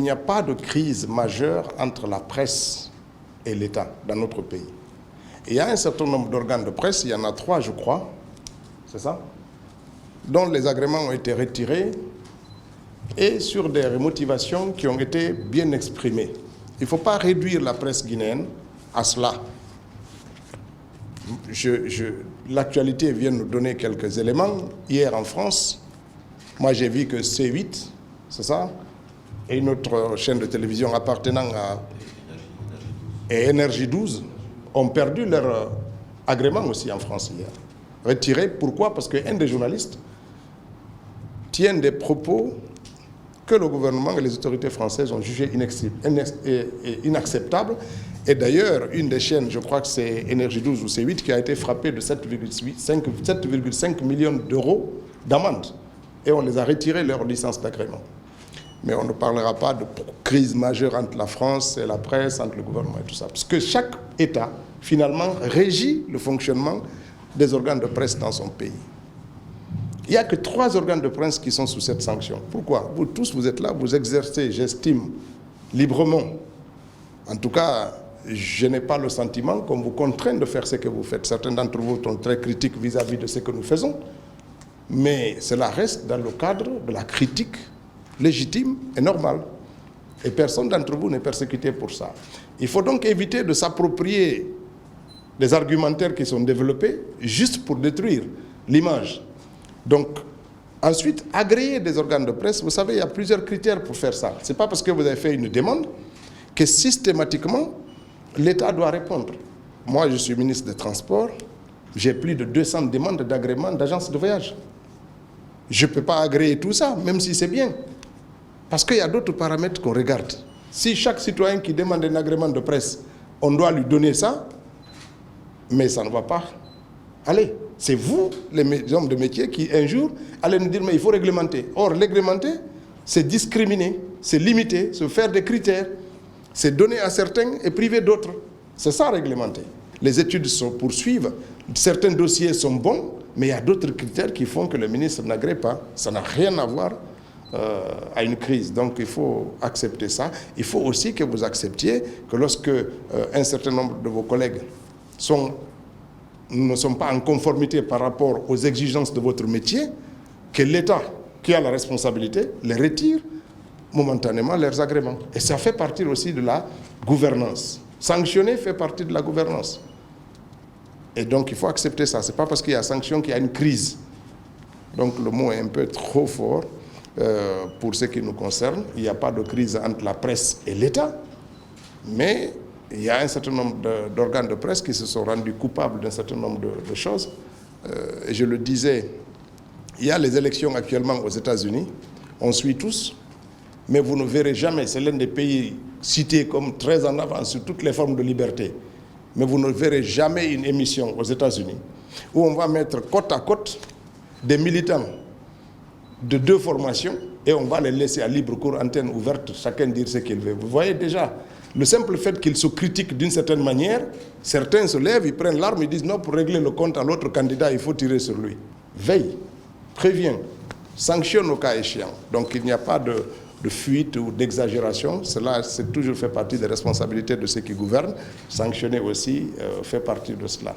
n'y a pas de crise majeure entre la presse et l'État dans notre pays. Et il y a un certain nombre d'organes de presse, il y en a 3 je crois, c'est ça, dont les agréments ont été retirés et sur des motivations qui ont été bien exprimées. Il ne faut pas réduire la presse guinéenne à cela. L'actualité vient nous donner quelques éléments. Hier en France, moi j'ai vu que C8, c'est ça, et une autre chaîne de télévision appartenant à Énergie 12 ont perdu leur agrément aussi en France hier. Retiré, pourquoi? Parce qu'un des journalistes tient des propos que le gouvernement et les autorités françaises ont jugés inacceptables. Et d'ailleurs, une des chaînes, je crois que c'est Énergie 12 ou C8, qui a été frappée de 7,5 millions d'euros d'amende. Et on les a retirés leur licence d'agrément. Mais on ne parlera pas de crise majeure entre la France et la presse, entre le gouvernement et tout ça. Parce que chaque État, finalement, régit le fonctionnement des organes de presse dans son pays. Il n'y a que 3 organes de presse qui sont sous cette sanction. Pourquoi? Vous tous, vous êtes là, vous exercez, j'estime, librement. En tout cas, je n'ai pas le sentiment qu'on vous contraigne de faire ce que vous faites. Certains d'entre vous sont très critiques vis-à-vis de ce que nous faisons. Mais cela reste dans le cadre de la critique légitime et normale. Et personne d'entre vous n'est persécuté pour ça. Il faut donc éviter de s'approprier des argumentaires qui sont développés juste pour détruire l'image. Donc, ensuite, agréer des organes de presse, vous savez, il y a plusieurs critères pour faire ça. Ce n'est pas parce que vous avez fait une demande que systématiquement, l'État doit répondre. Moi, je suis ministre des Transports, j'ai plus de 200 demandes d'agrément d'agences de voyage. Je ne peux pas agréer tout ça, même si c'est bien. Parce qu'il y a d'autres paramètres qu'on regarde. Si chaque citoyen qui demande un agrément de presse, on doit lui donner ça, mais ça ne va pas aller. C'est vous, les hommes de métier, qui un jour allez nous dire mais il faut réglementer. Or, réglementer, c'est discriminer, c'est limiter, c'est faire des critères, c'est donner à certains et priver d'autres. C'est ça, réglementer. Les études se poursuivent, certains dossiers sont bons, mais il y a d'autres critères qui font que le ministre n'agrée pas. Ça n'a rien à voir à une crise. Donc il faut accepter ça. Il faut aussi que vous acceptiez que lorsque un certain nombre de vos collègues ne sont pas en conformité par rapport aux exigences de votre métier, que l'État, qui a la responsabilité, les retire momentanément leurs agréments. Et ça fait partie aussi de la gouvernance. Sanctionner fait partie de la gouvernance. Et donc il faut accepter ça. Ce n'est pas parce qu'il y a sanction qu'il y a une crise. Donc le mot est un peu trop fort pour ce qui nous concerne. Il n'y a pas de crise entre la presse et l'État, mais il y a un certain nombre d'organes de presse qui se sont rendus coupables d'un certain nombre de choses. Et je le disais, il y a les élections actuellement aux États-Unis, on suit tous, mais vous ne verrez jamais, c'est l'un des pays cités comme très en avance sur toutes les formes de liberté, mais vous ne verrez jamais une émission aux États-Unis où on va mettre côte à côte des militants de 2 formations et on va les laisser à libre cours, antenne ouverte, chacun dire ce qu'il veut. Vous voyez déjà, le simple fait qu'ils se critiquent d'une certaine manière, certains se lèvent, ils prennent l'arme, ils disent non, pour régler le compte à l'autre candidat, il faut tirer sur lui. Veille, préviens, sanctionne au cas échéant. Donc il n'y a pas de fuite ou d'exagération. Cela, c'est toujours fait partie des responsabilités de ceux qui gouvernent. Sanctionner aussi fait partie de cela.